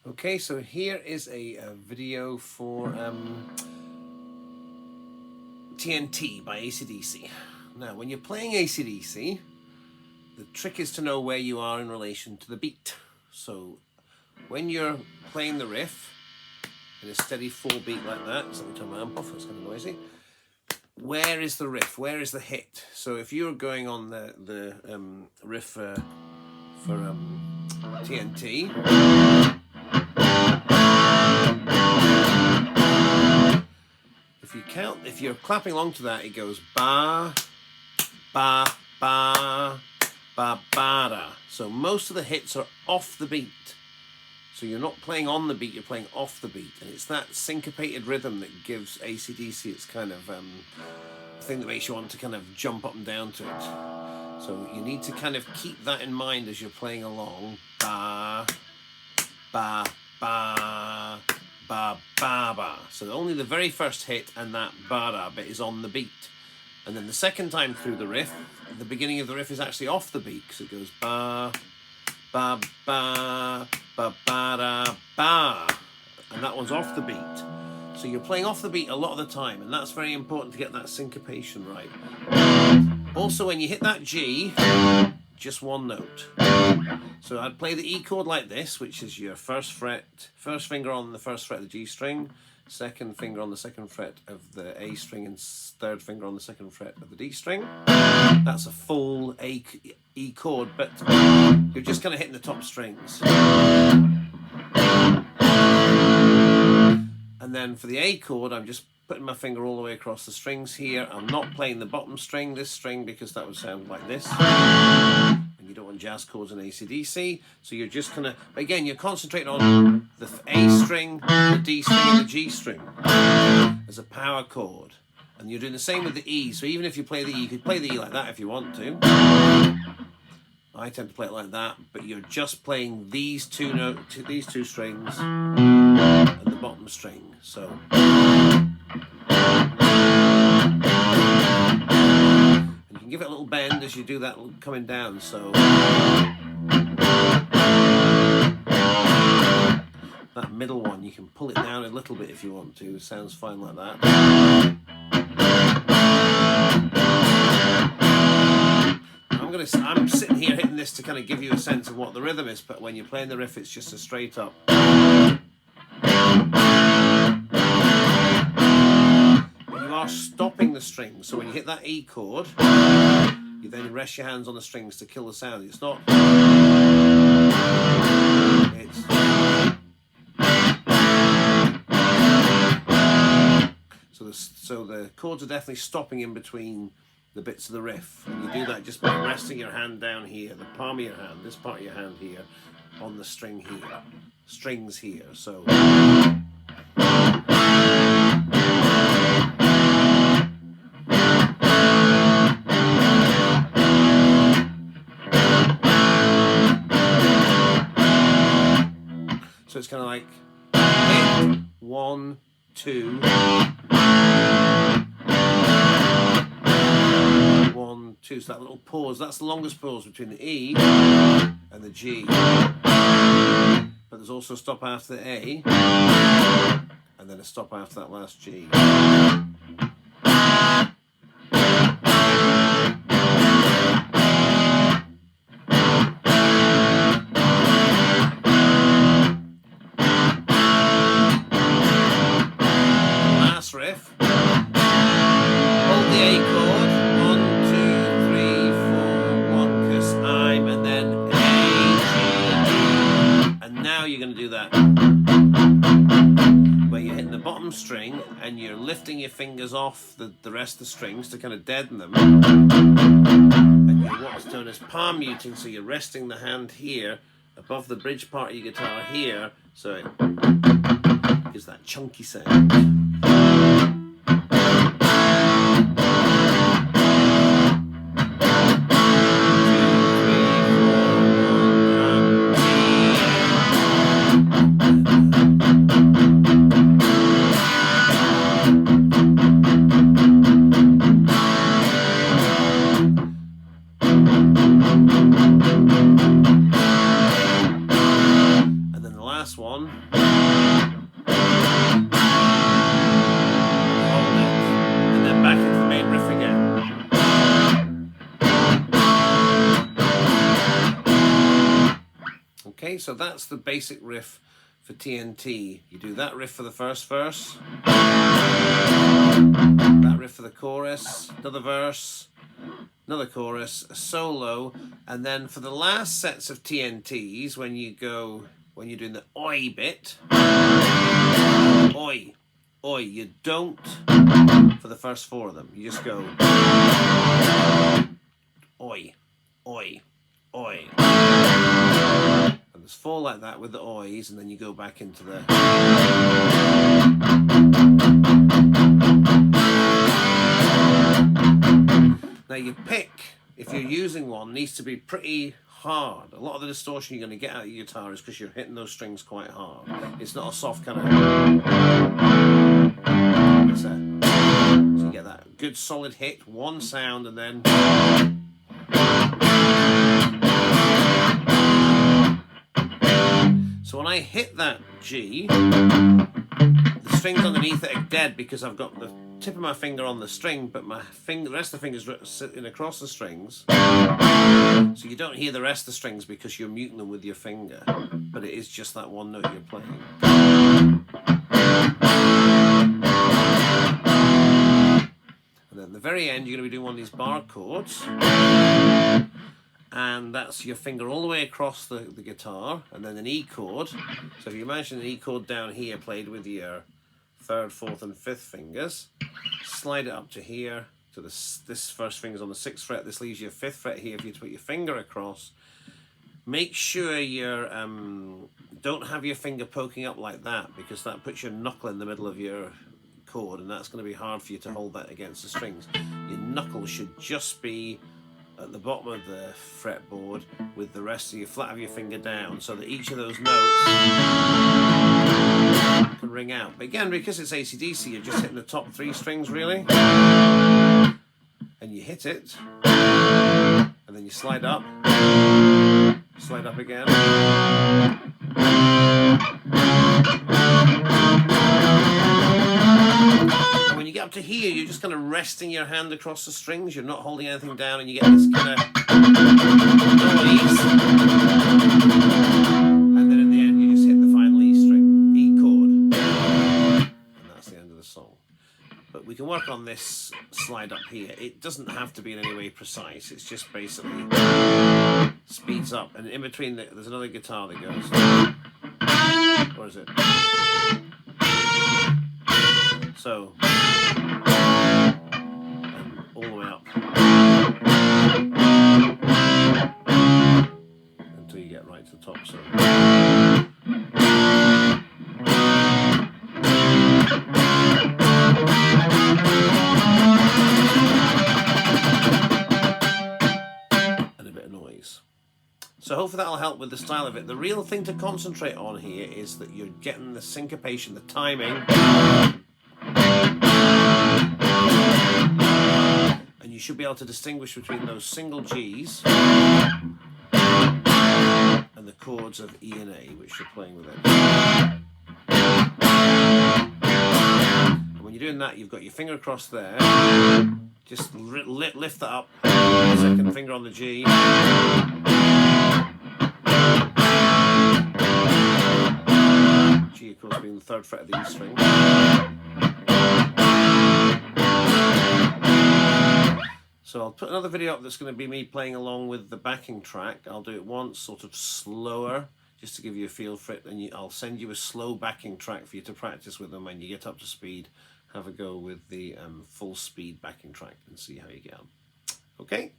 Okay, so here is a video for TNT by AC/DC. Now, when you're playing AC/DC, the trick is to know where you are in relation to the beat. So when you're playing the riff in a steady 4-beat like that, so let me turn my amp off, it's kind of noisy. Where is the riff? Where is the hit? So if you're going on the riff for TNT, if you're clapping along to that, it goes ba, ba, ba, ba, ba, da. So most of the hits are off the beat. So you're not playing on the beat, you're playing off the beat. And it's that syncopated rhythm that gives AC/DC its kind of thing that makes you want to kind of jump up and down to it. So you need to kind of keep that in mind as you're playing along. Ba, ba, ba, ba, ba, ba. So only the very first hit and that ba-da bit is on the beat. And then the second time through the riff, the beginning of the riff is actually off the beat, because it goes ba, ba, ba, ba, ba, da, ba. And that one's off the beat. So you're playing off the beat a lot of the time, and that's very important to get that syncopation right. Also, when you hit that G, just one note. So I'd play the E chord like this, which is your first finger on the first fret of the G string, second finger on the second fret of the A string, and third finger on the second fret of the D string. That's a full E chord, but you're just kind of hitting the top strings. And then for the A chord, I'm just putting my finger all the way across the strings here. I'm not playing the bottom string, this string, because that would sound like this. And you don't want jazz chords in AC/DC. So you're just kind of, again, you're concentrating on the A string, the D string, and the G string as a power chord. And you're doing the same with the E. So even if you play the E, you could play the E like that if you want to. I tend to play it like that, but you're just playing these two strings and the bottom string. So and you can give it a little bend as you do that coming down. So that middle one, you can pull it down a little bit if you want to. It sounds fine like that. I'm sitting here hitting this to kind of give you a sense of what the rhythm is, but when you're playing the riff, it's just a straight up. But you are stopping the strings, so when you hit that E chord, you then rest your hands on the strings to kill the sound. It's not. So the chords are definitely stopping in between the bits of the riff, and you do that just by resting your hand down here, the palm of your hand, this part of your hand here, on the string here, strings here. So it's kind of like hit, 1, 2, 1, 2, so that little pause, that's the longest pause between the E and the G. But there's also a stop after the A, and then a stop after that last G. Last riff, hold the A chord. Now you're going to do that where you're hitting the bottom string and you're lifting your fingers off the rest of the strings to kind of deaden them, and you're what's known as palm muting, so you're resting the hand here above the bridge part of your guitar here, so it gives that chunky sound. last one. And then back into the main riff again. Okay, so that's the basic riff for TNT. You do that riff for the first verse, that riff for the chorus, another verse, another chorus, a solo, and then for the last sets of TNTs, when you're doing the oi bit, oi, oi, you don't for the first four of them. You just go oi, oi, oi. And there's four like that with the ois, and then you go back into the... Now your pick, if you're using one, needs to be pretty hard. A lot of the distortion you're going to get out of your guitar is because you're hitting those strings quite hard. It's not a soft kind of... So you get that good solid hit, one sound, and then... So when I hit that G, the strings underneath it are dead because I've got the tip of my finger on the string, but the rest of the fingers sitting across the strings. So you don't hear the rest of the strings because you're muting them with your finger, but it is just that one note you're playing. And then at the very end, you're going to be doing one of these bar chords. And that's your finger all the way across the guitar, and then an E chord. So if you imagine an E chord down here played with your third, fourth and fifth fingers, slide it up to here, to this first finger's on the 6th fret, this leaves your 5th fret here for you to put your finger across. Make sure you don't have your finger poking up like that, because that puts your knuckle in the middle of your chord, and that's going to be hard for you to hold that against the strings. Your knuckle should just be at the bottom of the fretboard with the rest of your flat of your finger down, so that each of those notes can ring out. But again, because it's AC/DC, you're just hitting the top 3 strings really, and you hit it, and then you slide up again, and when you get up to here, you're just kind of resting your hand across the strings, you're not holding anything down, and you get this kind of noise, and then in the end you just hit the final E string, E chord, and that's the end of the song. But we can work on this slide up here. It doesn't have to be in any way precise, it's just basically speeds up, and in between there's another guitar that goes, where is it? So, and all the way up until you get right to the top. So. And a bit of noise. So hopefully that'll help with the style of it. The real thing to concentrate on here is that you're getting the syncopation, the timing. And you should be able to distinguish between those single G's and the chords of E and A, which you're playing with it. And when you're doing that, you've got your finger across there. Just lift that up, second finger on the G. G, of course, being the 3rd fret of the E string. So I'll put another video up that's going to be me playing along with the backing track. I'll do it once, sort of slower, just to give you a feel for it. And I'll send you a slow backing track for you to practice with them when you get up to speed. Have a go with the full speed backing track and see how you get on. Okay?